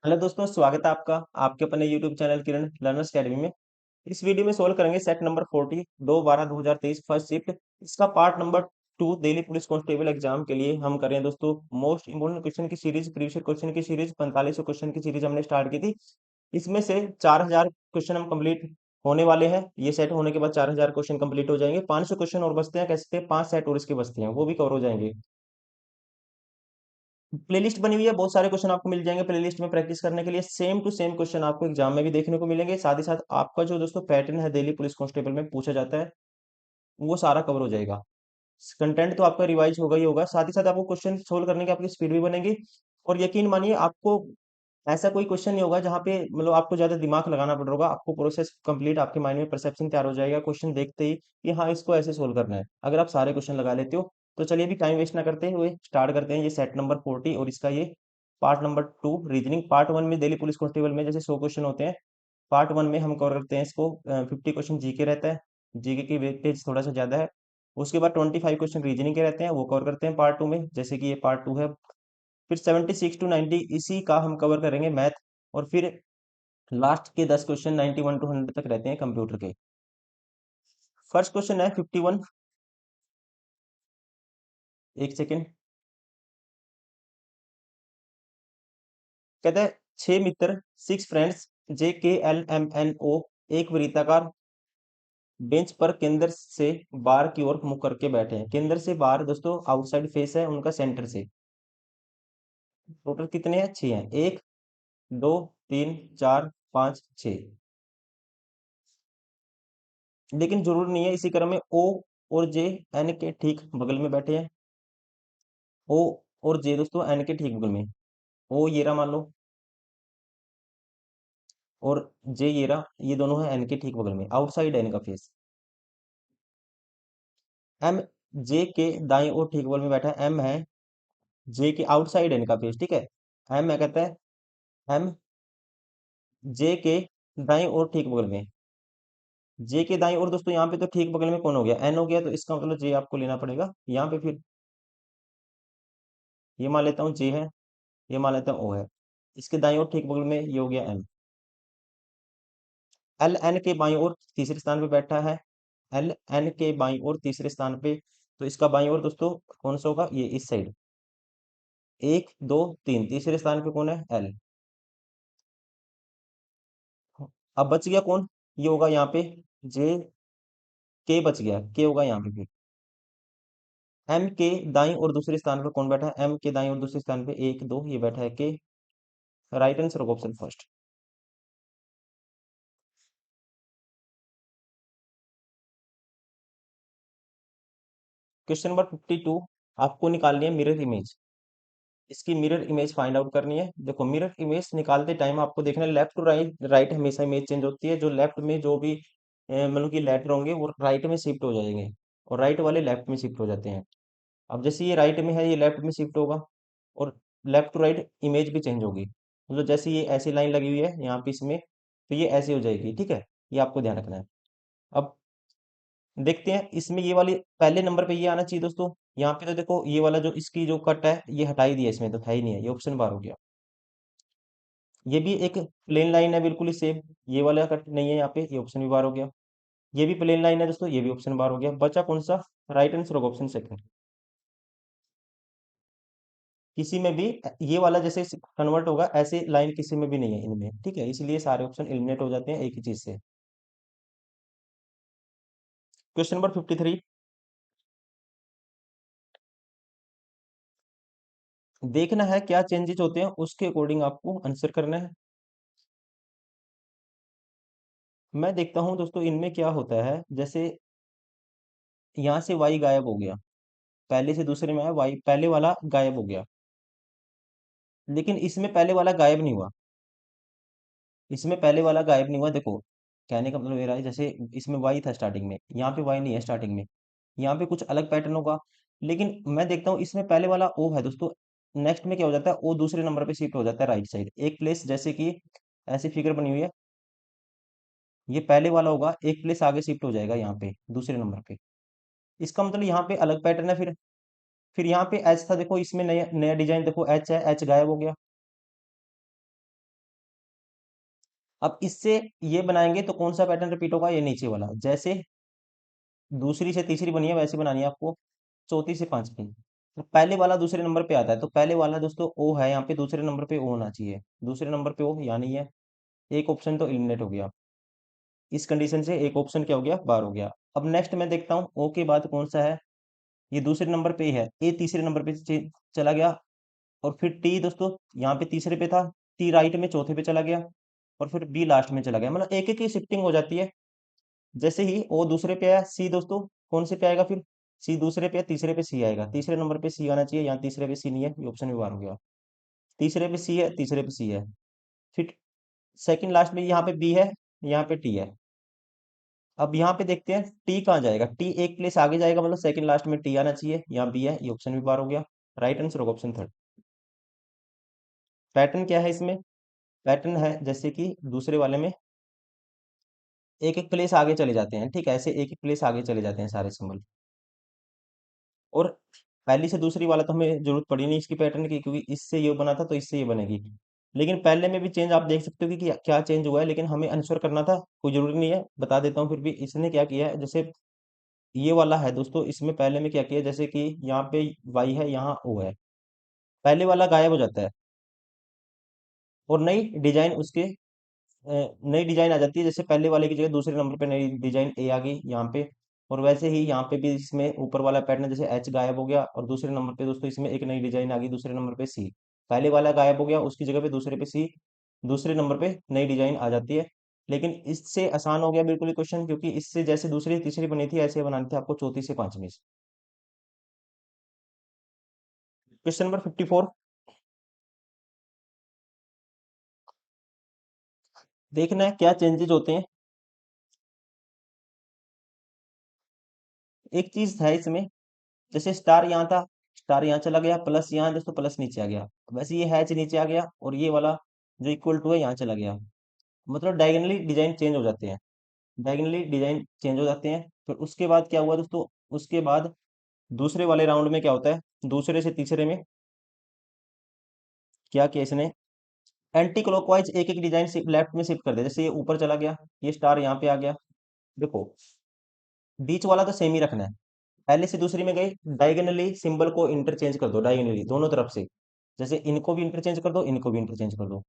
Hello दोस्तों, स्वागत है आपका आपके अपने यूट्यूब चैनल किरण लर्नर्स अकेडमी में। इस वीडियो में सोल्व करेंगे सेट नंबर 40 2/12/2023 फर्स्ट शिफ्ट। इसका part number 2 Delhi police constable exam के लिए हम कर रहे हैं दोस्तों। मोस्ट इंपोर्टेंट क्वेश्चन की सीरीज, प्रीवियस क्वेश्चन की सीरीज, 4500 क्वेश्चन की सीरीज हमने स्टार्ट की थी। इसमें से 4000 क्वेश्चन हम कंप्लीट होने वाले हैं। ये सेट होने के बाद 4000 क्वेश्चन कंप्लीट हो जाएंगे। 500 क्वेश्चन और बचते हैं, कैसे 5 सेट और इसके बचते हैं, वो भी कवर हो जाएंगे। प्लेलिस्ट बनी हुई है, बहुत सारे क्वेश्चन आपको मिल जाएंगे प्लेलिस्ट में प्रैक्टिस करने के लिए। सेम टू सेम क्वेश्चन आपको एग्जाम में भी देखने को मिलेंगे। साथ ही साथ आपका जो दोस्तों पैटर्न है दिल्ली पुलिस कांस्टेबल में पूछा जाता है, वो सारा कवर हो जाएगा। कंटेंट तो आपका रिवाइज होगा ही होगा, साथ ही साथ आपको क्वेश्चन सोल्व करने की आपकी स्पीड भी बनेगी। और यकीन मानिए, आपको ऐसा कोई क्वेश्चन नहीं होगा जहाँ पे मतलब आपको ज्यादा दिमाग लगाना पड़ होगा। आपको प्रोसेस कंप्लीट आपके माइंड में परसेप्शन तैयार हो जाएगा क्वेश्चन देखते ही कि हाँ, इसको ऐसे सोल्व करना है, अगर आप सारे क्वेश्चन लगा लेते हो। तो चलिए अभी टाइम वेस्ट ना करते हुए स्टार्ट करते हैं ये सेट नंबर 40 और इसका ये पार्ट नंबर 2 रीजनिंग। पार्ट 1 में दिल्ली पुलिस कांस्टेबल में जैसे 100 क्वेश्चन होते हैं, पार्ट 1 में हम कवर करते हैं इसको 50 क्वेश्चन जीके रहता है। जीके की वेटेज थोड़ा सा ज्यादा है। उसके बाद 25 क्वेश्चन रीजनिंग के रहते हैं, वो कवर करते हैं पार्ट 2 में, जैसे कि ये पार्ट 2 है। फिर 76 to 90 इसी का हम कवर करेंगे मैथ। और फिर लास्ट के 10 क्वेश्चन 91 to 100 तक रहते हैं कंप्यूटर के। फर्स्ट क्वेश्चन है 51। एक सेकेंड। कहता है 6 मित्र, 6 फ्रेंड्स, JKLMNO, एक वृत्ताकार बेंच पर केंद्र से बाहर की ओर मुख करके बैठे हैं। केंद्र से बाहर दोस्तों आउटसाइड फेस है उनका, सेंटर से। टोटल कितने हैं? 6 हैं। 1 2 3 4 5 6। लेकिन जरूरी नहीं है इसी क्रम में। O और J N के ठीक बगल में बैठे हैं। O और J दोस्तों N के ठीक बगल में। O ये रहा मान लो, और J ये रहा, ये दोनों है N के ठीक बगल में, आउटसाइड N का फेस। M J के दाएं और ठीक बगल में बैठा है। M है J के आउटसाइड N का फेस, ठीक है। M है, कहता है M J के दाएं और ठीक बगल में। J के दाएं और दोस्तों यहाँ पे तो ठीक बगल में कौन हो गया? N हो गया, तो इसका मतलब J आपको लेना पड़ेगा यहाँ पे। फिर ये मान लेता हूँ J है, ये मान लेता हूँ O है। इसके दाएं और ठीक बगल में ये हो गया M। एल एन के बाईं ओर तीसरे स्थान पे बैठा है। एल एन के बाईं ओर तीसरे स्थान पे, तो इसका बाईं ओर दोस्तों कौन सा होगा? ये इस साइड। 1 2 3 तीसरे स्थान पे कौन है? एल। अब बच गया कौन? ये होगा यहाँ पे जे के, बच गया के होगा यहाँ पे। फिर एम के दाईं और दूसरे स्थान पर कौन बैठा है? एम के दाईं और दूसरे स्थान पे 1 2 ये बैठा है के। राइट आंसर होगा ऑप्शन फर्स्ट। क्वेश्चन नंबर 52, आपको निकालनी है मिरर इमेज। इसकी मिरर इमेज फाइंड आउट करनी है। देखो, मिरर इमेज निकालते टाइम आपको देखना है लेफ्ट टू राइट, राइट हमेशा इमेज चेंज होती है। जो लेफ्ट में जो भी मतलब कि लेटर होंगे वो राइट में शिफ्ट हो जाएंगे, और राइट वाले लेफ्ट में शिफ्ट हो जाते हैं। अब जैसे ये राइट में है, ये लेफ्ट में शिफ्ट होगा, और लेफ्ट टू राइट इमेज भी चेंज होगी। मतलब जैसे ये ऐसी लाइन लगी हुई है यहाँ पे इसमें, तो ये ऐसे हो जाएगी, ठीक है। ये आपको ध्यान रखना है। अब देखते हैं इसमें ये वाली पहले नंबर पे ये आना चाहिए दोस्तों। यहाँ पे तो देखो ये वाला जो इसकी जो कट है ये हटा ही दिया, इसमें तो है ही नहीं है, ये ऑप्शन बार हो गया। ये भी एक प्लेन लाइन है बिल्कुल ही सेम, ये वाला कट नहीं है यहाँ पे, ये ऑप्शन भी बार हो गया। ये भी प्लेन लाइन है दोस्तों, ये भी ऑप्शन बार हो गया। बचा कौन सा? राइट आंसर होगा ऑप्शन सेकंड। किसी में भी ये वाला जैसे कन्वर्ट होगा, ऐसे लाइन किसी में भी नहीं है इनमें, ठीक है। इसलिए सारे ऑप्शन एलिमिनेट हो जाते हैं एक ही चीज से। क्वेश्चन नंबर 53, देखना है क्या चेंजेस होते हैं, उसके अकॉर्डिंग आपको आंसर करना है। मैं देखता हूं दोस्तों इनमें क्या होता है। जैसे यहाँ से वाई गायब हो गया, पहले से दूसरे में आया वाई, पहले वाला गायब हो गया। लेकिन इसमें पहले वाला गायब नहीं हुआ, इसमें पहले वाला गायब नहीं हुआ। देखो, कहने का मतलब ये रहा है, जैसे इसमें वाई था स्टार्टिंग में, यहाँ पे वाई नहीं है स्टार्टिंग में, यहाँ पे कुछ अलग पैटर्न होगा। लेकिन मैं देखता हूँ इसमें पहले वाला ओ है दोस्तों। नेक्स्ट में क्या हो जाता है? ओ दूसरे नंबर पे शिफ्ट हो जाता है राइट साइड एक प्लेस, जैसे कि ऐसी फिगर बनी हुई है। ये पहले वाला होगा, एक प्लेस आगे शिफ्ट हो जाएगा यहाँ पे दूसरे नंबर पे। इसका मतलब यहाँ पे अलग पैटर्न है। फिर यहाँ पे एच था, देखो इसमें नया नया डिजाइन, देखो एच है, एच गायब हो गया। अब इससे ये बनाएंगे तो कौन सा पैटर्न रिपीट होगा, ये नीचे वाला। जैसे दूसरी से तीसरी बनी है वैसे बनानी है आपको चौथी से पांचवी। तो पहले वाला दूसरे नंबर पे आता है, तो पहले वाला दोस्तों ओ है, यहाँ पे दूसरे नंबर पे ओ होना चाहिए। दूसरे नंबर पे ओ यानी है, एक ऑप्शन तो एलिमिनेट हो गया। इस कंडीशन से एक ऑप्शन क्या हो गया, बार हो गया। अब नेक्स्ट मैं देखता हूँ ओ के बाद कौन सा है। ये दूसरे नंबर पे ही है, ए तीसरे नंबर पे चला गया। और फिर टी दोस्तों यहाँ पे तीसरे पे था, टी राइट में चौथे पे चला गया। और फिर बी लास्ट में चला गया, मतलब एक एक की शिफ्टिंग हो जाती है। जैसे ही ओ दूसरे पे आया, सी दोस्तों कौन से पे आएगा फिर, सी दूसरे पे, तीसरे पे सी आएगा। तीसरे नंबर पे सी आना चाहिए, यहाँ तीसरे पे सी नहीं है, ये ऑप्शन भी बार हो गया। तीसरे पे सी है, तीसरे पे सी है। फिर सेकंड लास्ट में यहाँ पे बी है, यहाँ पे टी है। अब यहाँ पे देखते हैं टी कहाँ जाएगा, टी एक प्लेस आगे जाएगा, मतलब सेकंड लास्ट में टी आना चाहिए, यहाँ बी है, ये ऑप्शन भी बार हो गया। राइट आंसर होगा ऑप्शन थर्ड। पैटर्न क्या है इसमें, पैटर्न है जैसे कि दूसरे वाले में एक एक प्लेस आगे चले जाते हैं, ठीक है, ऐसे एक एक प्लेस आगे चले जाते हैं सारे सिंबल। और पहली से दूसरी वाला तो हमें जरूरत पड़ी नहीं इसकी पैटर्न की, क्योंकि इससे ये बना था तो इससे ये बनेगी। लेकिन पहले में भी चेंज आप देख सकते हो कि क्या चेंज हुआ है, लेकिन हमें आंसर करना था, कोई जरूरी नहीं है, बता देता हूँ फिर भी। इसने क्या किया है, जैसे ये वाला है दोस्तों, इसमें पहले में क्या किया, जैसे कि यहाँ पे वाई है, यहाँ ओ है, पहले वाला गायब हो जाता है और नई डिजाइन उसके नई डिजाइन आ जाती है। जैसे पहले वाले की जगह दूसरे नंबर पे नई डिजाइन ए आ गई यहाँ पे। और वैसे ही यहाँ पे भी इसमें ऊपर वाला पैटर्न जैसे एच गायब हो गया, और दूसरे नंबर पे दोस्तों इसमें एक नई डिजाइन आ गई, दूसरे नंबर पे सी। पहले वाला गायब हो गया, उसकी जगह पे दूसरे पे सी, दूसरे नंबर पे नई डिजाइन आ जाती है। लेकिन इससे आसान हो गया बिल्कुल ही क्वेश्चन, क्योंकि इससे जैसे दूसरी तीसरी बनी थी ऐसे बनानी थी आपको चौथी से पांचवी। Question number 54। देखना है क्या चेंजेस होते हैं। एक चीज है इसमें, जैसे स्टार यहाँ था, स्टार यहाँ चला गया, प्लस यहाँ दोस्तों प्लस नीचे आ गया। वैसे ये हैच नीचे आ गया, और ये वाला जो इक्वल टू है यहाँ चला गया। मतलब डायगनली डिजाइन चेंज हो जाते हैं, डायगनली डिजाइन चेंज हो जाते हैं। फिर उसके बाद क्या हुआ दोस्तों, उसके बाद दूसरे वाले राउंड में क्या होता है, दूसरे से तीसरे में क्या किया इसने, एंटी क्लॉकवाइज एक एक डिजाइन लेफ्ट में शिफ्ट कर दिया। जैसे ये ऊपर चला गया, ये स्टार यहाँ पे आ गया। देखो बीच वाला तो सेम ही रखना है, पहले से दूसरी में गई, डायगोनली सिंबल को इंटरचेंज कर दो, डायगोनली दोनों तरफ से। जैसे इनको भी इंटरचेंज कर दो, इनको भी इंटरचेंज कर दो।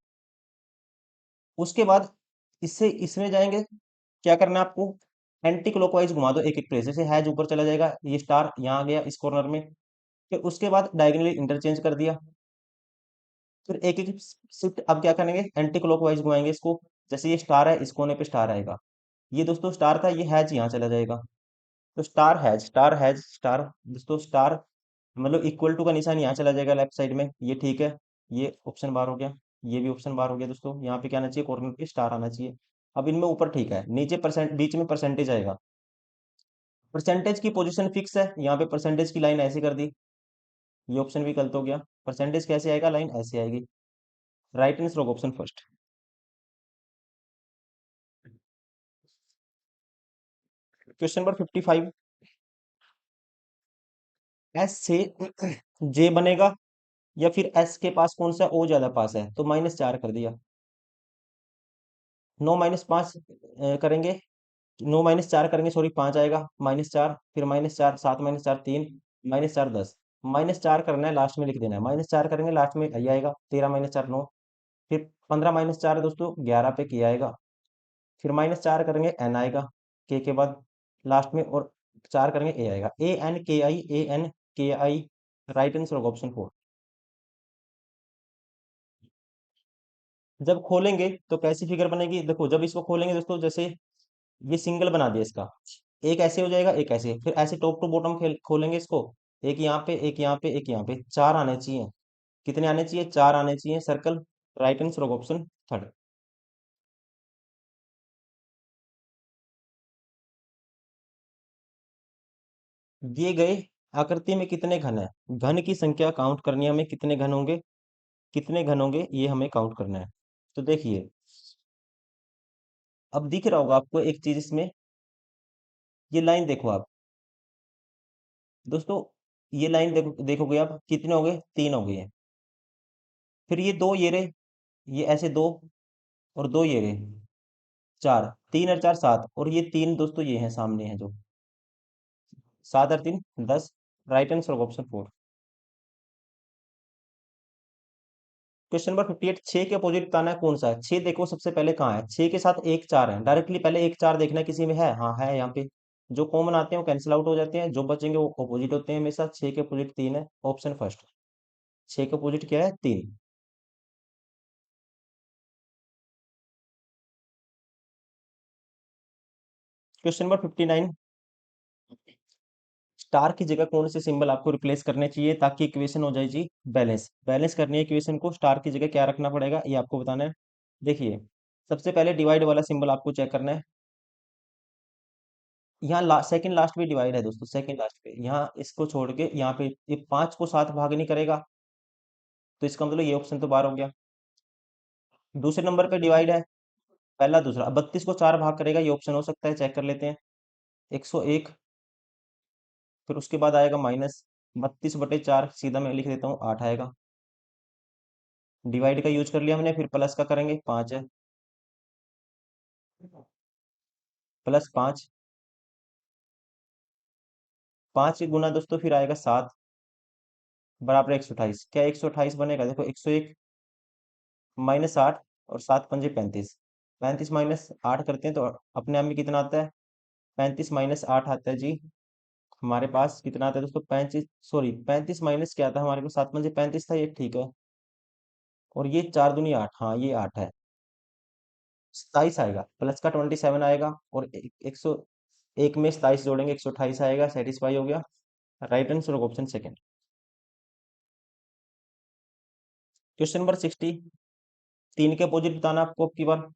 उसके बाद इससे इसमें जाएंगे, क्या करना है आपको, एंटी क्लॉकवाइज घुमा दो एक एक प्लेस। जैसे हैज ऊपर चला जाएगा, ये स्टार यहाँ आ गया इस कॉर्नर में। फिर उसके बाद डायगोनली इंटरचेंज कर दिया। फिर एक एक शिफ्ट अब क्या करेंगे, एंटी क्लॉकवाइज घुमाएंगे इसको। जैसे ये स्टार है, इस कोने पे स्टार आएगा, ये दोस्तों स्टार था, ये हैज यहाँ चला जाएगा। तो स्टार हैज स्टार दोस्तों, स्टार मतलब इक्वल टू का निशान यहाँ चला जाएगा लेफ्ट साइड में, ये ठीक है। ये ऑप्शन बार हो गया, ये भी ऑप्शन बार हो गया दोस्तों। यहाँ पे क्या आना चाहिए, कॉर्नर पे स्टार आना चाहिए। अब इनमें ऊपर ठीक है, नीचे परसेंट, बीच में परसेंटेज आएगा। परसेंटेज की पोजीशन फिक्स है, यहाँ पे परसेंटेज की लाइन ऐसे कर दी, ये ऑप्शन भी गलत हो गया। परसेंटेज कैसे आएगा, लाइन ऐसे आएगी। राइट आंसर होगा option first. Question number 55। S से जे बनेगा, या फिर एस के पास कौन सा ओ ज्यादा पास है, तो -4 कर दिया। 9 -5 करेंगे, 9 -4 करेंगे, सॉरी 5 आएगा, -4, फिर -4, 7 -4 3, -4 10। -4 करना है, लास्ट में लिख देना है, -4 करेंगे, लास्ट में आई आएगा, 13 -4 9। फिर 15 -4 है दोस्तों, 11 पे के आएगा। फिर -4 करेंगे, एन आएगा के बाद लास्ट में, और 4 करेंगे, ए आएगा। ANKI, ANKI। राइट आंसर होगा ऑप्शन 4। जब खोलेंगे तो कैसी फिगर बनेगी, देखो जब इसको खोलेंगे दोस्तों, जैसे ये सिंगल बना दिया इसका, एक ऐसे हो जाएगा, एक ऐसे, फिर ऐसे टॉप टू बॉटम खोलेंगे इसको, एक यहाँ पे, एक यहाँ पे, एक यहाँ पे, 4 आने चाहिए। कितने आने चाहिए, 4 आने चाहिए सर्कल। राइट आंसर होगा ऑप्शन थर्ड। दिए गए आकृति में कितने घन है, घन की संख्या काउंट करनी है हमें, कितने घन होंगे, कितने घन होंगे ये हमें काउंट करना है। तो देखिए, अब दिख रहा होगा आपको एक चीज इसमें, ये लाइन देखो आप दोस्तों, ये लाइन देखोगे आप, कितने हो गए, 3 हो गए हैं। फिर ये दो ये रहे, ये ऐसे दो, और दो ये रहे, 4, 3 और 4 7, और ये 3 दोस्तों ये हैं सामने हैं जो 7 और 3 10। राइट आंसर होगा ऑप्शन 4। क्वेश्चन नंबर 58, 6 के अपोजिट बताना है कौन सा है। 6 देखो सबसे पहले कहाँ है, 6 के साथ 1 4 है, डायरेक्टली पहले 1 4 देखना है किसी में है, हाँ है यहाँ पे। जो कॉमन आते हैं वो कैंसिल आउट हो जाते हैं, जो बचेंगे वो अपोजिट होते हैं हमेशा। 6 के अपोजिट 3 है, ऑप्शन फर्स्ट। 6 के अपोजिट क्या है, 3। क्वेश्चन नंबर 59, स्टार की जगह कौन से सिंबल आपको रिप्लेस करने चाहिए ताकि इक्वेशन हो जाए जी बैलेंस। बैलेंस करनी है इक्वेशन को, स्टार की जगह क्या रखना पड़ेगा ये आपको बताना है। देखिए, सबसे पहले डिवाइड वाला सिंबल आपको चेक करना है। यहाँ सेकंड लास्ट पे डिवाइड है दोस्तों, सेकंड लास्ट पे, यहाँ इसको छोड़ के यहाँ पे ये 5 को 7 भाग नहीं करेगा, तो इसका मतलब ये ऑप्शन तो बाहर हो गया। दूसरे नंबर पे डिवाइड है, पहला दूसरा। अब 32 को 4 भाग करेगा, ये ऑप्शन हो सकता है, चेक कर लेते हैं। 101, फिर उसके बाद आएगा माइनस 32/4, सीधा मैं लिख देता हूँ 8 आएगा। डिवाइड का यूज कर लिया हमने, फिर प्लस का करेंगे, 5 है, +5। 5 के गुना दोस्तों फिर आएगा 7, बराबर 128। क्या 128 बनेगा, देखो 101 -8 और 7 × 5 = 35। 35 - 8 करते हैं तो अपने आप में कितना आता है, 35 - 8 आता है जी। हमारे पास कितना आता है दोस्तों, 35, सॉरी 35 माइनस क्या था हमारे पास, 7 × 5 = 35 था, ये ठीक है। और ये 4 दूनी 8, हाँ ये 8 है, 27 आएगा। प्लस का 27 आएगा, और 101 में 27 जोड़ेंगे, 128 आएगा। सेटिस्फाई हो गया, राइट आंसर होगा ऑप्शन सेकंड। क्वेश्चन नंबर 60, 3 के अपोजिट बताना आपको अब की बार।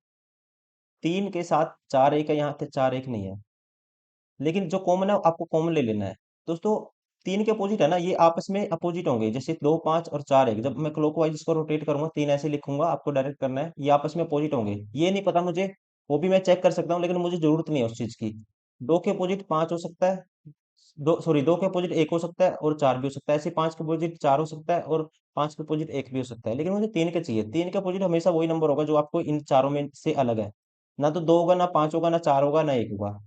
3 के साथ 4 1 है, यहाँ पे 4 1 नहीं है, लेकिन जो कॉमन है आपको कॉमन ले लेना है। दोस्तों 3 के अपोजिट है ना, ये आपस में अपोजिट होंगे, जैसे 2 5 और 4 1। जब मैं क्लॉकवाइज इसको रोटेट करूंगा, 3 ऐसे लिखूंगा, आपको डायरेक्ट करना है, ये आपस में अपोजिट होंगे। ये नहीं पता मुझे, वो भी मैं चेक कर सकता हूँ, लेकिन मुझे जरूरत नहीं है उस चीज की। 2 के अपोजिट 5 हो सकता है, दो सॉरी 2 के अपोजिट 1 हो सकता है, और 4 भी हो सकता है। ऐसे 5 के अपोजिट 4 हो सकता है, और 5 के अपोजिट 1 भी हो सकता है, लेकिन मुझे 3 के चाहिए। 3 के अपोजिट हमेशा वही नंबर होगा जो आपको इन चारों में से अलग है। ना तो 2 होगा, ना 5 होगा, ना 4 होगा, ना 1 होगा।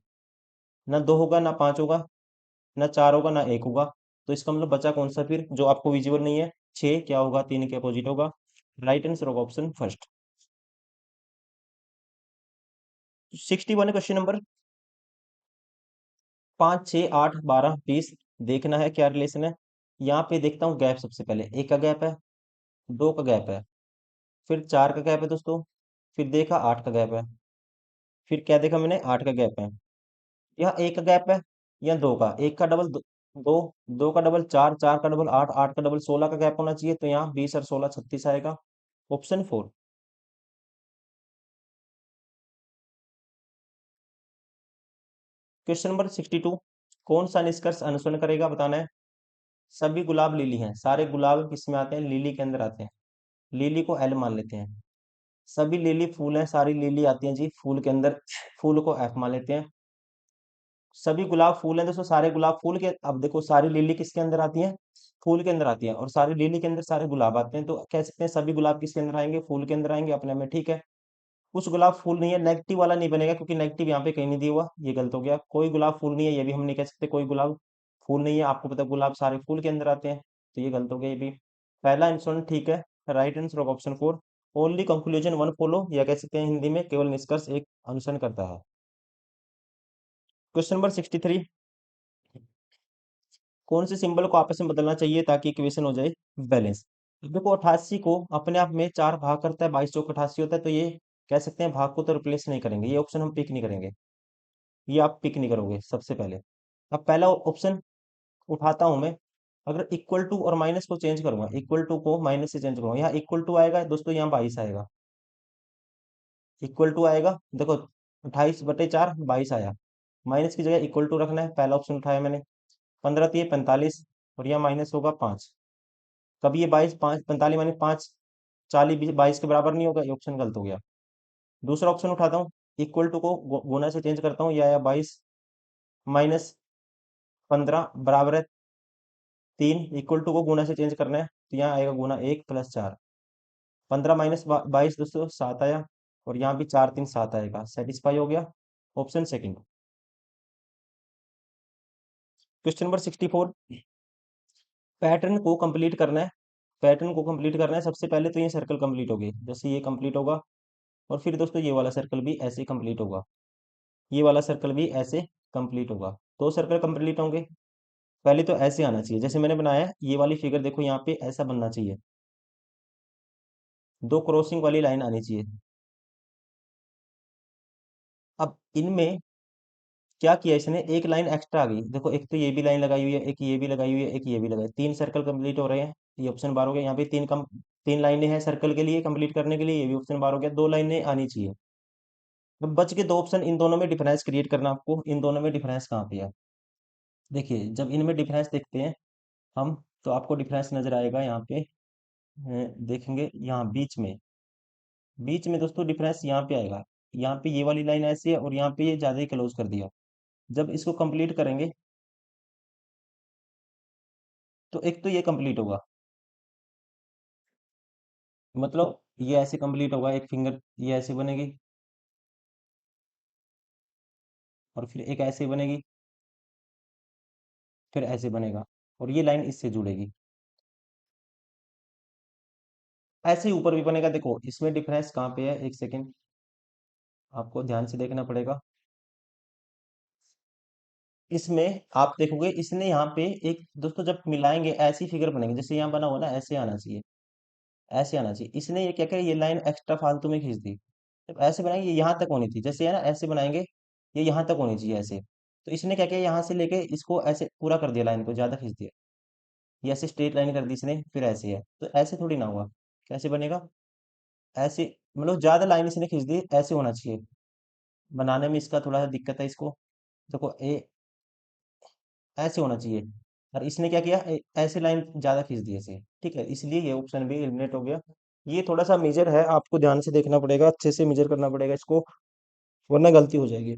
ना 2 होगा, ना 5 होगा, ना 4 होगा, ना 1 होगा। तो इसका मतलब बचा कौन सा फिर, जो आपको विजिबल नहीं है। 6 क्या होगा, 3 के अपोजिट होगा। राइट आंसर होगा ऑप्शन फर्स्ट। 61 क्वेश्चन नंबर, 5 6 8 12 20, देखना है क्या रिलेशन है। यहाँ पे देखता हूँ गैप, सबसे पहले 1 का गैप है, 2 का गैप है, फिर 4 का गैप है दोस्तों, फिर देखा 8 का गैप है, फिर क्या देखा मैंने, 8 का गैप है। यहाँ 1 का गैप है, या 2 का, 1 का डबल 2, 2 का डबल 4, 4 का डबल 8, 8 का डबल 16 का गैप होना चाहिए, तो यहाँ 20 और 16 36 आएगा, ऑप्शन 4। क्वेश्चन नंबर 62, कौन सा निष्कर्ष अनुसरण करेगा बताना है। सभी गुलाब लिली हैं, सारे गुलाब किस में आते हैं, लिली के अंदर आते हैं। लिली को एल मान लेते हैं। सभी लिली फूल हैं, सारी लिली आती हैं जी फूल के अंदर, फूल को एफ मान लेते हैं। सभी गुलाब फूल हैं दोस्तों, सारे गुलाब फूल के, अब देखो सारी लिली किसके अंदर आती है, फूल के अंदर आती है, और सारी लिली के अंदर सारे गुलाब आते हैं, तो कह सकते हैं सभी गुलाब किसके अंदर आएंगे, फूल के अंदर आएंगे, अपने में ठीक है। कुछ गुलाब फूल नहीं है, नेगेटिव वाला नहीं बनेगा, क्योंकि नेगेटिव यहाँ पे कहीं नहीं दिया हुआ, ये गलत हो गया। कोई गुलाब फूल नहीं है, ये भी हम नहीं कह सकते कोई गुलाब फूल नहीं है, आपको पता है गुलाब सारे फूल के अंदर आते हैं, तो ये गलत हो गया ये भी। पहला आंसर ठीक है, राइट आंसर होगा option 4। Only conclusion one follow, या कह सकते हैं हिंदी में केवल निष्कर्ष एक अनुसरण करता है। क्वेश्चन नंबर 63, कौन से सिंबल को आपस में बदलना चाहिए ताकि इक्वेशन हो जाए बैलेंस। देखो 88 को अपने आप में 4 भाग करता है, 22 चौक 88 होता है, तो ये कह सकते हैं भाग को तो रिप्लेस नहीं करेंगे, ये ऑप्शन हम पिक नहीं करेंगे, ये आप पिक नहीं करोगे सबसे पहले। अब पहला ऑप्शन उठाता हूं मैं, अगर इक्वल टू और माइनस को चेंज करूंगा, इक्वल टू को माइनस से चेंज करूंगा, यहाँ इक्वल टू आएगा दोस्तों, यहाँ 22 आएगा। इक्वल टू आएगा, देखो 28/4 22 आया, माइनस की जगह इक्वल टू रखना है, पहला ऑप्शन उठाया मैंने। 15 3 45, और यहाँ माइनस होगा 5। कभी ये 22 5 45 माइनस 5 40 22 के बराबर नहीं होगा, ये ऑप्शन गलत हो गया। दूसरा ऑप्शन उठाता हूँ, इक्वल टू को गुना से चेंज करता हूँ, यह आया 22 माइनस 15 बराबर है 3। इक्वल टू को गुना से चेंज करना है, तो यहाँ आएगा गुना 1 + 4। 15 - 22 दोस्तों 7 आया, और यहाँ भी 4 3 7 आएगा, सेटिस्फाई हो गया। Option second. Question number 64। Pattern को कंप्लीट करना है। पैटर्न को कंप्लीट करना है, सबसे पहले तो ये सर्कल कंप्लीट हो गई, जैसे ये कंप्लीट होगा, और फिर दोस्तों ये वाला सर्कल भी ऐसे कंप्लीट होगा, ये वाला सर्कल भी ऐसे कंप्लीट होगा। दो सर्कल कंप्लीट होंगे। पहले तो ऐसे आना चाहिए, जैसे मैंने बनाया है, ये वाली फिगर देखो, यहाँ पे ऐसा बनना चाहिए, दो क्रॉसिंग वाली लाइन आनी चाहिए। अब इनमें क्या किया इसने, एक लाइन एक्स्ट्रा आ गई, देखो एक तो ये भी लाइन लगाई हुई है, एक ये भी लगाई हुई है, एक ये भी लगाई, तीन सर्कल कंप्लीट हो रहे हैं। ये ऑप्शन बार हो गया, यहाँ पे तीन लाइनें हैं सर्कल के लिए कंप्लीट करने के लिए, ये भी ऑप्शन बार हो गया, दो लाइनें आनी चाहिए। अब बच के दो ऑप्शन, इन दोनों में डिफरेंस क्रिएट करना आपको, इन दोनों में डिफरेंस कहाँ पे है। देखिए जब इनमें डिफरेंस देखते हैं हम, तो आपको डिफरेंस नजर आएगा यहाँ पे। देखेंगे यहाँ बीच में, बीच में दोस्तों डिफरेंस यहाँ पे आएगा। यहाँ पे ये वाली लाइन ऐसी है, और यहाँ पे ये ज्यादा ही क्लोज कर दिया। जब इसको कंप्लीट करेंगे, तो एक तो ये कंप्लीट होगा, मतलब ये ऐसे कंप्लीट होगा, एक फिंगर ये ऐसे बनेगी, और फिर एक ऐसे बनेगी, फिर ऐसे बनेगा, और ये लाइन इससे जुड़ेगी, ऐसे ही ऊपर भी बनेगा। देखो इसमें डिफरेंस कहाँ पे है, एक सेकेंड आपको ध्यान से देखना पड़ेगा। इसमें आप देखोगे, इसने यहाँ पे एक दोस्तों जब मिलाएंगे ऐसी फिगर बनेगी, जैसे यहाँ बना हुआ ना, ऐसे आना चाहिए, ऐसे आना चाहिए। इसने ये क्या किया, ये लाइन एक्स्ट्रा फालतू में खींच दी। जब ऐसे बनाएंगे, ये यहाँ तक होनी थी, जैसे है ना ऐसे बनाएंगे, ये यहाँ तक होनी चाहिए ऐसे, तो इसने क्या किया, यहाँ से लेके इसको ऐसे पूरा कर दिया, लाइन को ज्यादा खींच दिया, ये ऐसे स्ट्रेट लाइन कर दी इसने, फिर ऐसे है, तो ऐसे थोड़ी ना हुआ, कैसे बनेगा, ऐसे, मतलब ज्यादा लाइन इसने खींच दी, ऐसे होना चाहिए। बनाने में इसका थोड़ा सा दिक्कत है इसको। देखो ऐसे होना चाहिए, और इसने क्या किया, ऐसे लाइन ज्यादा खींच दी ऐसे, ठीक है, इसलिए ये ऑप्शन भी एलिमिनेट हो गया। ये थोड़ा सा मेजर है, आपको ध्यान से देखना पड़ेगा, अच्छे से मेजर करना पड़ेगा इसको, वरना गलती हो जाएगी।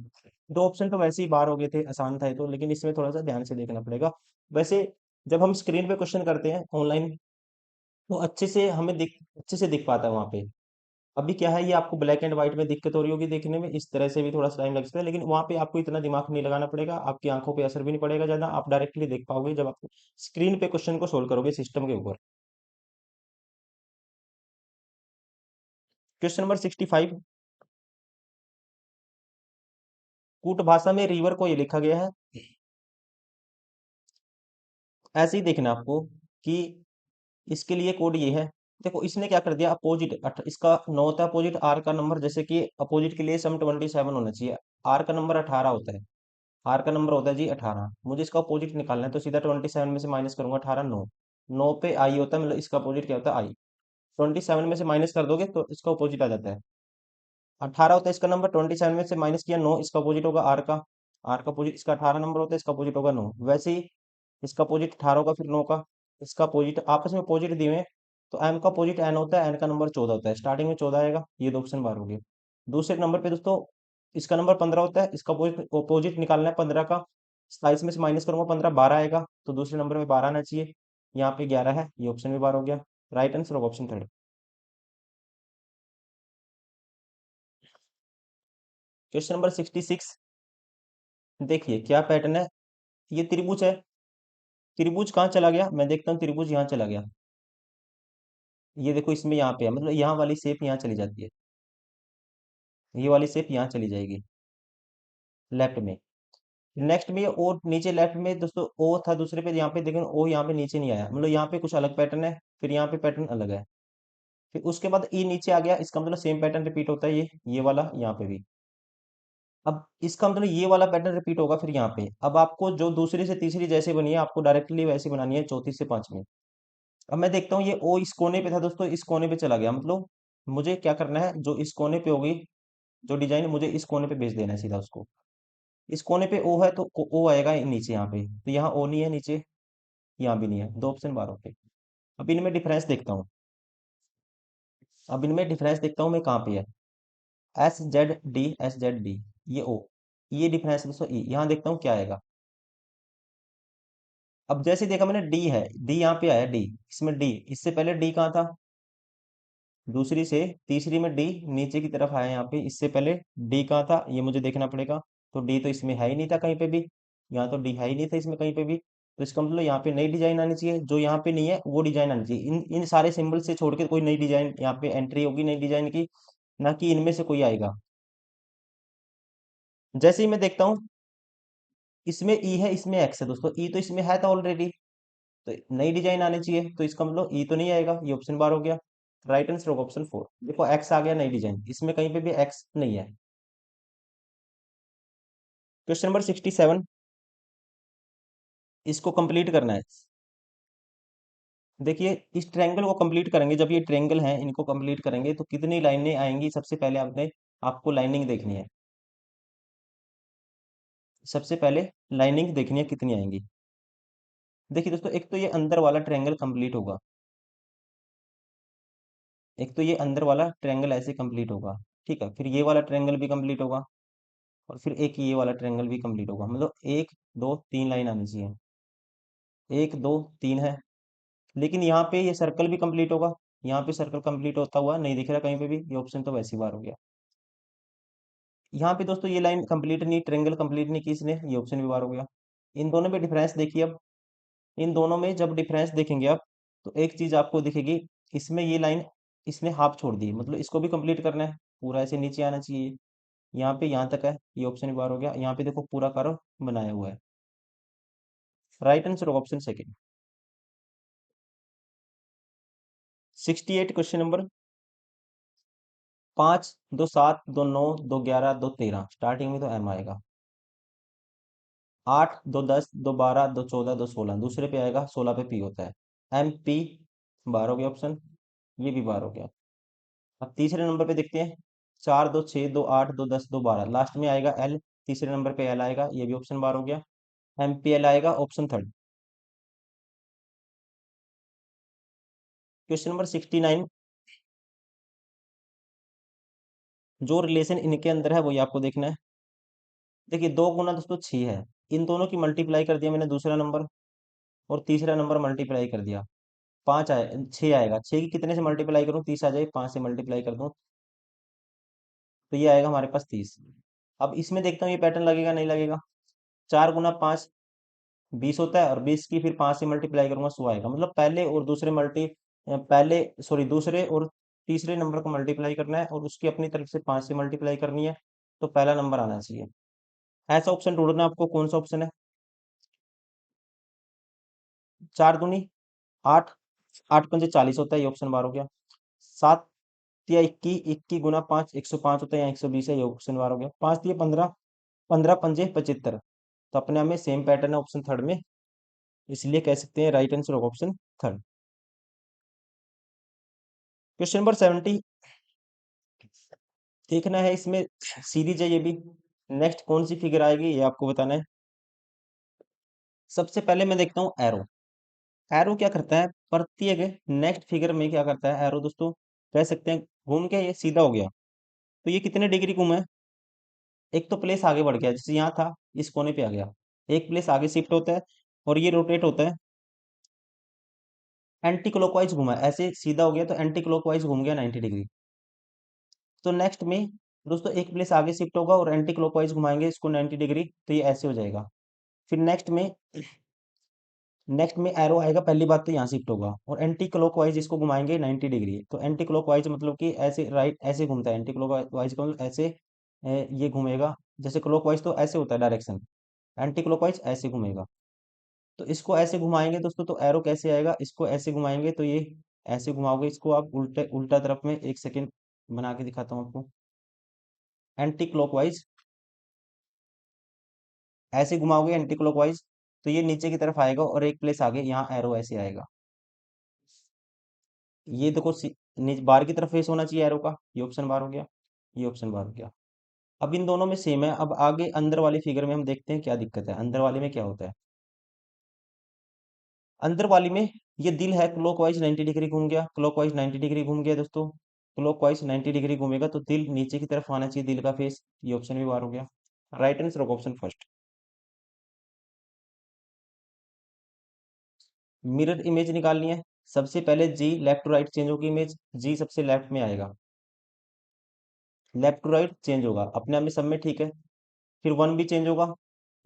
दो ऑप्शन तो वैसे ही बाहर हो गए थे, आसान था ये तो, लेकिन इसमें थोड़ा सा ध्यान से देखना पड़ेगा। वैसे जब हम स्क्रीन पे क्वेश्चन करते हैं ऑनलाइन, तो अच्छे से दिख पाता है वहाँ पे। अभी क्या है, ये आपको ब्लैक एंड व्हाइट में दिक्कत हो रही होगी देखने में, इस तरह से भी थोड़ा सा टाइम लग सकता है, लेकिन वहाँ पे आपको इतना दिमाग नहीं लगाना पड़ेगा, आपकी आंखों पे असर भी नहीं पड़ेगा ज्यादा, आप डायरेक्टली देख पाओगे जब आप स्क्रीन पे क्वेश्चन को सोल्व करोगे सिस्टम के ऊपर। Question number 65। कूट भाषा में रिवर को ये लिखा गया है, ऐसे ही देखना आपको कि इसके लिए कोड ये है। देखो इसने क्या कर दिया, अपोजिट, इसका 9 होता है अपोजिट, आर का नंबर, जैसे कि अपोजिट के लिए सम 27 होना चाहिए, आर का नंबर 18 होता है, आर का नंबर होता है जी 18, मुझे इसका अपोजिट निकालना है, तो सीधा 27 में से माइनस करूंगा, 18 9, 9 पे आई होता है, मतलब इसका अपोजिट क्या होता है, आई। 27 में से माइनस कर दोगे तो इसका अपोजिट आ जाता है, 18 होता है इसका नंबर, 27 में से माइनस किया 9, इसका अपोजिट होगा आर का, आर का अपोजिट, इसका 18 नंबर होता है, इसका अपोजिट होगा 9, वैसे ही इसका अपोजिट 18 होगा, फिर 9 का, इसका अपोजिट, आपस में अपोजिट दिए हुए हैं, तो एम का अपोजिट एन होता है, एन का नंबर 14 होता है, स्टार्टिंग में 14 आएगा, ये दो ऑप्शन बार हो गए। दूसरे नंबर पे दोस्तों इसका नंबर 15 होता है, इसका अपोजिट निकालना है 15 का, 27 में से माइनस करूंगा 15, 12 आएगा, तो दूसरे नंबर में 12 आना चाहिए, यहाँ पे 11 है, ये ऑप्शन भी बार हो गया। राइट आंसर होगा ऑप्शन थर्ड। Question number 66। देखिए क्या पैटर्न है, ये त्रिभुज है, त्रिभुज कहाँ चला गया, मैं देखता हूँ, त्रिभुज यहाँ चला गया, ये देखो इसमें यहाँ पे है, मतलब यहाँ वाली शेप यहाँ चली जाती है, ये वाली शेप यहाँ चली जाएगी लेफ्ट में। नेक्स्ट में ये ओ नीचे लेफ्ट में दोस्तों ओ था दूसरे पे, यहाँ पे देखें ओ यहाँ पे नीचे नहीं आया, मतलब यहाँ पे कुछ अलग पैटर्न है, फिर यहाँ पे पैटर्न अलग है, फिर उसके बाद ई नीचे आ गया, इसका मतलब सेम पैटर्न रिपीट होता है, ये वाला यहाँ पे भी। अब इसका मतलब ये वाला पैटर्न रिपीट होगा फिर यहाँ पे, अब आपको जो दूसरी से तीसरी जैसे बनी है, आपको डायरेक्टली वैसे बनानी है चौथी से पांचवी। अब मैं देखता हूँ ये ओ इस कोने पे था दोस्तों, इस कोने पे चला गया, मतलब मुझे क्या करना है, जो इस कोने पे होगी जो डिजाइन, मुझे इस कोने पे भेज देना है सीधा उसको। इस कोने पे ओ है, तो ओ आएगा नीचे यहाँ पे, तो यहाँ ओ नहीं है नीचे, यहाँ भी नहीं है, दो ऑप्शन बार होते। अब इनमें डिफरेंस देखता हूँ, अब इनमें डिफरेंस देखता हूँ मैं कहाँ पे है, एस जेड डी, ये ओ, ये डिफरेंस दोस्तों ई, यहाँ देखता हूँ क्या आएगा। अब जैसे देखा मैंने डी है, डी यहाँ पे आया, डी, इसमें डी, इससे पहले डी कहाँ था, दूसरी से तीसरी में डी नीचे की तरफ आया यहाँ पे, इससे पहले डी कहाँ था ये मुझे देखना पड़ेगा। तो डी तो इसमें है ही नहीं था कहीं पे भी, यहाँ तो डी है ही नहीं था इसमें कहीं पे भी। तो इसका मतलब यहाँ पे नई डिजाइन आनी चाहिए, जो यहाँ पे नहीं है वो डिजाइन आनी चाहिए। इन इन सारे सिंबल से छोड़ के कोई नई डिजाइन यहाँ पे एंट्री होगी नई डिजाइन की, ना कि इनमें से कोई आएगा। जैसे ही मैं देखता हूँ इसमें ई है इसमें एक्स है दोस्तों, ई तो इसमें है था ऑलरेडी, तो नई डिजाइन आनी चाहिए, तो इसका मतलब ई तो नहीं आएगा, ये ऑप्शन बार हो गया। राइट आंसर होगा ऑप्शन 4। देखो एक्स आ गया नई डिजाइन, इसमें कहीं पे भी एक्स नहीं है। क्वेश्चन नंबर 67, इसको कंप्लीट करना है। देखिए इस ट्रायंगल को कंप्लीट करेंगे, जब ये ट्रायंगल हैं इनको कंप्लीट करेंगे तो कितनी लाइनें आएंगी, सबसे पहले आपने आपको लाइनिंग देखनी है। सबसे पहले लाइनिंग देखनी है कितनी आएंगी। देखिए दोस्तों एक तो ये अंदर वाला ट्रायंगल कंप्लीट होगा, एक तो ये अंदर वाला ट्रायंगल ऐसे कंप्लीट होगा, ठीक है, फिर ये वाला ट्रायंगल भी कंप्लीट होगा, और फिर एक ये वाला ट्रायंगल भी कंप्लीट होगा, मतलब एक दो तीन लाइन आनी चाहिए। एक दो तीन है, लेकिन यहाँ पे ये सर्कल भी कंप्लीट होगा, यहाँ पे सर्कल कंप्लीट होता हुआ नहीं दिख रहा कहीं पे भी, ये ऑप्शन तो वैसी बार हो गया। यहाँ पे दोस्तों ये लाइन कंप्लीट नहीं, ट्रायंगल कंप्लीट नहीं की इसने, ये ऑप्शन भी बार हो गया। इन दोनों में डिफरेंस देखिए अब, इन दोनों में जब डिफरेंस देखेंगे आप, तो एक चीज आपको दिखेगी, इसमें ये लाइन इसने हाफ छोड़ दी, मतलब इसको भी कंप्लीट करना है, पूरा ऐसे नीचे आना चाहिए, यहाँ पे यहाँ तक है, ये ऑप्शन भी बार हो गया। यहाँ पे देखो पूरा कर्व बनाया हुआ है। राइट आंसर होगा option second. 68 question number, 5 2 7 2 9 2 11 2 13, starting में तो एम आएगा। 8 2 10 2 12 2 14 2 16, दूसरे पे आएगा, 16 पे पी होता है, एम पी बार हो गया ऑप्शन, ये भी बार हो गया। अब तीसरे नंबर पे देखते हैं, 4 2 6 2 8 2 10 2 12, लास्ट में आएगा एल, तीसरे नंबर पे एल आएगा, ये भी ऑप्शन बार हो गया। एम पी एल आएगा ऑप्शन थर्ड। क्वेश्चन नंबर 69, जो रिलेशन इनके अंदर है वही आपको देखना है। देखिए 2 गुना दोस्तों 6 है, इन दोनों की मल्टीप्लाई कर दिया मैंने दूसरा नंबर, और तीसरा नंबर मल्टीप्लाई कर दिया, 5 आए 6 आएगा, 6 की कितने से मल्टीप्लाई करूँ 30 आ जाए, 5 से मल्टीप्लाई कर दूं तो ये आएगा हमारे पास 30। अब इसमें देखता हूँ ये पैटर्न लगेगा नहीं लगेगा। 4 गुना 5 20 होता है, और 20 की फिर 5 से मल्टीप्लाई करूंगा 100 आएगा, मतलब पहले और दूसरे पहले सॉरी दूसरे और तीसरे नंबर को मल्टीप्लाई करना है, और उसकी अपनी तरफ से 5 से मल्टीप्लाई करनी है, तो पहला नंबर आना चाहिए। ऐसा ऑप्शन ढूंढना है आपको, कौन सा ऑप्शन है। 4 दूनी 8, 8 पंजे 40 होता है, ये ऑप्शन बार हो गया। 7 या 21, 21 गुना 5 105 होता है, यहाँ 120 है, ये ऑप्शन बार हो गया। 5 या 15, 15 पंजे 75, तो अपने आप में सेम पैटर्न है ऑप्शन थर्ड में, इसलिए कह सकते हैं राइट आंसर होगा ऑप्शन थर्ड। क्वेश्चन नंबर 70, देखना है इसमें सीरीज है ये भी, नेक्स्ट कौन सी फिगर आएगी ये आपको बताना है। सबसे पहले मैं देखता हूँ एरो। एरो क्या करता है, प्रत्येक नेक्स्ट फिगर में क्या करता है एरो दोस्तों, कह सकते हैं घूम के ये सीधा हो गया, तो ये कितने डिग्री घूमा है। एक तो प्लेस आगे बढ़ गया, जैसे यहाँ था इस कोने पे आ गया, एक प्लेस आगे शिफ्ट होता है, और ये रोटेट होता है, एंटी क्लॉकवाइज घुमा है, ऐसे सीधा हो गया तो एंटी क्लॉकवाइज घूम गया 90 डिग्री। तो नेक्स्ट में दोस्तों एक प्लेस आगे शिफ्ट होगा और एंटी क्लॉकवाइज घुमाएंगे इसको 90 डिग्री, तो ये ऐसे हो जाएगा। फिर नेक्स्ट में एरो आएगा, पहली बात तो यहाँ शिफ्ट होगा, और एंटी क्लॉकवाइज इसको घुमाएंगे 90 डिग्री, तो एंटी क्लॉकवाइज मतलब कि ऐसे राइट ऐसे घूमता है, एंटी क्लॉकवाइज का मतलब ऐसे ये घूमेगा, जैसे क्लॉकवाइज तो ऐसे होता है डायरेक्शन, एंटी क्लॉकवाइज ऐसे घूमेगा। तो इसको ऐसे घुमाएंगे दोस्तों तो एरो कैसे आएगा, इसको ऐसे घुमाएंगे तो ये ऐसे घुमाओगे इसको आप उल्टे उल्टा तरफ में, एक सेकेंड बना के दिखाता हूँ आपको। एंटी क्लॉकवाइज ऐसे घुमाओगे एंटी क्लॉकवाइज, तो ये नीचे की तरफ आएगा, और एक प्लेस आगे यहाँ एरो ऐसे आएगा। ये देखो बाहर की तरफ फेस होना चाहिए एरो का, ये ऑप्शन बार हो गया, ये ऑप्शन बार हो गया। अब इन दोनों में सेम है, अब आगे अंदर वाली फिगर में हम देखते हैं क्या दिक्कत है, अंदर वाले में क्या होता है। अंदर वाली में ये दिल है, क्लॉकवाइज 90 डिग्री घूम गया, क्लॉकवाइज 90 डिग्री घूम गया दोस्तों, क्लॉकवाइज 90 डिग्री घूमेगा तो दिल नीचे की तरफ आना चाहिए, दिल का फेस, ये ऑप्शन भी बार हो गया। राइट आंसर होगा ऑप्शन फर्स्ट। मिरर इमेज निकालनी है, सबसे पहले जी लेफ्ट टू राइट चेंज होगी इमेज, जी सबसे लेफ्ट में आएगा, लेफ्ट टू राइट चेंज होगा अपने आप में, सब में ठीक है। फिर वन भी चेंज होगा,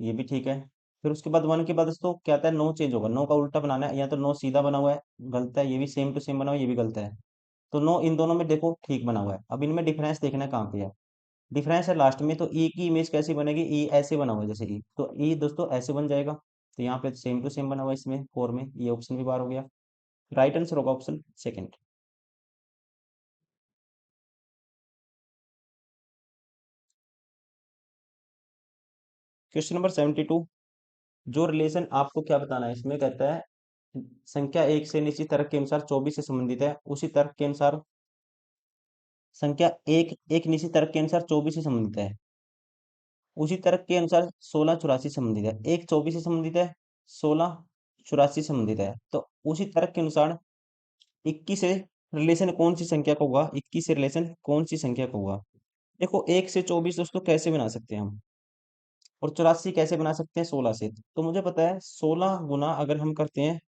ये भी ठीक है। फिर उसके बाद वन के बाद दोस्तों क्या आता है, नो चेंज होगा, नो का उल्टा बनाना है, या तो नो सीधा बना हुआ है, गलत है, ये भी सेम टू सेम बना हुआ है, ये भी गलत है। तो नो इन दोनों में देखो ठीक बना हुआ है। अब इनमें डिफरेंस देखना है कहाँ पे है, डिफरेंस है लास्ट में। तो ई की इमेज कैसी बनेगी, ई ऐसे बना हुआ है जैसे ई, तो ई दोस्तों ऐसे बन जाएगा। तो यहाँ पे सेम टू सेम बना हुआ है इसमें फोर में, ये ऑप्शन भी बार हो गया। राइट आंसर होगा ऑप्शन सेकंड। क्वेश्चन नंबर 72, जो रिलेशन आपको क्या बताना है इसमें, कहता है संख्या एक से निश्चित तर्क के अनुसार 24 से संबंधित है, उसी तर्क के अनुसार संख्या एक एक निश्चित तर्क के अनुसार 24 से संबंधित है, उसी तर्क के अनुसार 16 84 संबंधित है। एक 24 से संबंधित है, 16 84 संबंधित है, तो उसी तर्क के अनुसार 21 से रिलेशन कौन सी संख्या का होगा, 21 से रिलेशन कौन सी संख्या का होगा। देखो 1 से 24 दोस्तों कैसे बना सकते हैं हम, और 84 कैसे बना सकते हैं 16 से। तो मुझे पता है 16 गुना अगर हम करते हैं,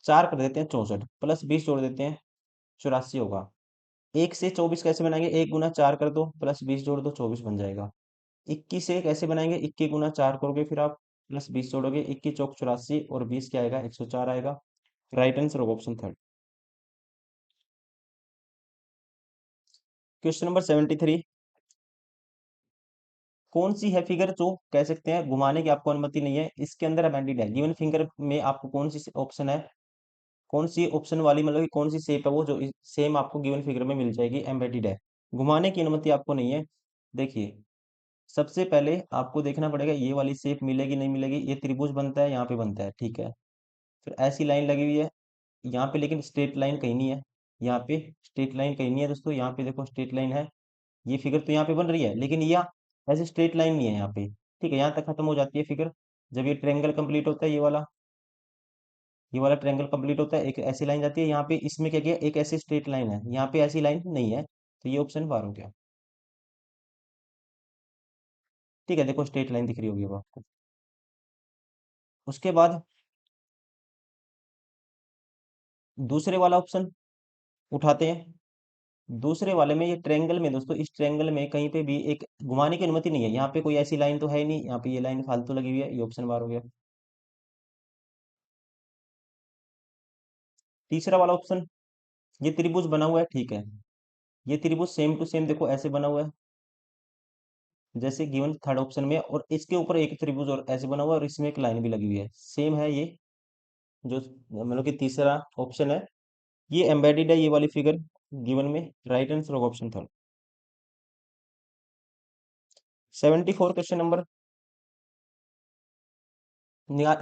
4 कर देते हैं 64, प्लस 20 जोड़ देते हैं 84 होगा। 1 से 24 कैसे बनाएंगे, 1 गुना 4 कर दो प्लस 20 जोड़ दो 24 बन जाएगा। 21 से कैसे बनाएंगे, 21 गुना 4 करोगे फिर आप, प्लस 20 जोड़ोगे, 21 चौक 84 और 20 क्या आएगा 104 आएगा। राइट आंसर होगा ऑप्शन थर्ड। क्वेश्चन नंबर 73, कौन सी है फिगर जो कह सकते हैं घुमाने की आपको अनुमति नहीं है, इसके अंदर अमेंडेड है। गिवन फिंगर में आपको कौन सी ऑप्शन है, कौन सी ऑप्शन वाली मतलब कि कौन सी शेप है वो जो सेम आपको गिवन फिगर में मिल जाएगी, एम्बेडेड है, घुमाने की अनुमति आपको नहीं है। देखिए सबसे पहले आपको देखना पड़ेगा ये वाली शेप मिलेगी नहीं मिलेगी, ये त्रिभुज बनता है यहाँ पे बनता है, ठीक है। फिर ऐसी लाइन लगी हुई है यहाँ पे, लेकिन स्ट्रेट लाइन कहीं नहीं है, यहाँ पे स्ट्रेट लाइन कहीं नहीं है दोस्तों, यहाँ पे देखो स्ट्रेट लाइन है। ये फिगर तो यहाँ पे बन रही है, लेकिन यह ऐसे स्ट्रेट लाइन नहीं है यहाँ पे, ठीक है, यहाँ तक खत्म हो जाती है फिगर। जब ये ट्रायंगल कंप्लीट होता है, ये वाला ट्रायंगल कंप्लीट होता है, एक ऐसी लाइन जाती है यहाँ पे, इसमें क्या किया एक ऐसी स्ट्रेट लाइन है, यहाँ पे ऐसी लाइन नहीं है, तो ये ऑप्शन बार हो गया। ठीक है, देखो स्ट्रेट लाइन दिख रही होगी अब आपको। उसके बाद दूसरे वाला ऑप्शन उठाते हैं। दूसरे वाले में ये ट्रायंगल में दोस्तों, इस ट्रायंगल में कहीं पे भी एक घुमाने की अनुमति नहीं है, यहाँ पे कोई ऐसी लाइन तो है ही नहीं, यहाँ पे ये लाइन फालतू लगी हुई है, ये ऑप्शन बार हो गया। तीसरा वाला ऑप्शन, ये त्रिभुज बना हुआ है, ठीक है, ये त्रिभुज सेम टू सेम देखो ऐसे बना हुआ है जैसे गिवन थर्ड ऑप्शन में, और इसके ऊपर एक त्रिभुज और ऐसे बना हुआ है, और इसमें एक लाइन भी लगी हुई है, सेम है ये जो मतलब कि तीसरा ऑप्शन है, ये एम्बेडेड है ये वाली फिगर गिवन में। राइट आंसर होगा ऑप्शन थर्ड। 74 क्वेश्चन नंबर,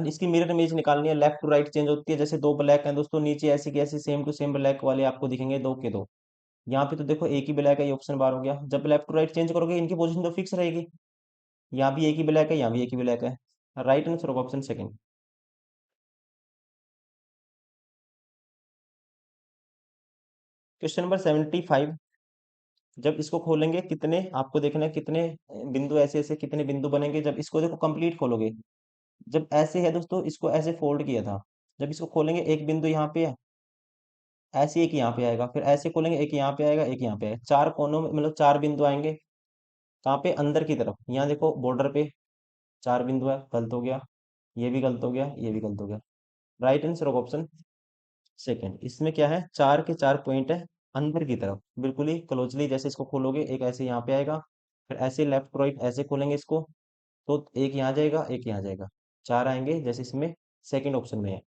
इसकी मिरर इमेज निकालनी है, लेफ्ट टू राइट चेंज होती है, जैसे दो ब्लैक हैं दोस्तों, नीचे ऐसी की ऐसी सेम टू सेम ब्लैक वाले आपको दिखेंगे दो के दो। यहाँ पे तो देखो एक ही ब्लैक है, ये ऑप्शन बार हो गया। जब लेफ्ट टू राइट चेंज करोगे इनकी पोजीशन तो फिक्स रहेगी, यहाँ भी एक ही ब्लैक है, यहाँ भी एक ही ब्लैक है। राइट आंसर होगा ऑप्शन सेकंड। क्वेश्चन नंबर 75, जब इसको खोलेंगे कितने आपको देखना है, कितने बिंदु ऐसे ऐसे कितने बिंदु बनेंगे जब इसको देखो कंप्लीट खोलोगे। जब ऐसे है दोस्तों, इसको ऐसे फोल्ड किया था, जब इसको खोलेंगे एक बिंदु यहाँ पे है, ऐसे एक यहाँ पे आएगा, फिर ऐसे खोलेंगे एक यहाँ पे आएगा, एक यहाँ पे आएगा, चार कोनों में मतलब चार बिंदु आएंगे। कहाँ पे, अंदर की तरफ, यहाँ देखो बॉर्डर पे चार बिंदु है, गलत हो गया, ये भी गलत हो गया, ये भी गलत हो गया। राइट आंसर होगा ऑप्शन सेकंड। इसमें क्या है, चार के चार पॉइंट है अंदर की तरफ, बिल्कुल ही क्लोजली, जैसे इसको खोलोगे एक ऐसे यहाँ पे आएगा, फिर ऐसे लेफ्ट राइट ऐसे खोलेंगे इसको, तो एक यहाँ जाएगा एक यहाँ जाएगा, चार आएंगे जैसे इसमें सेकंड ऑप्शन में है।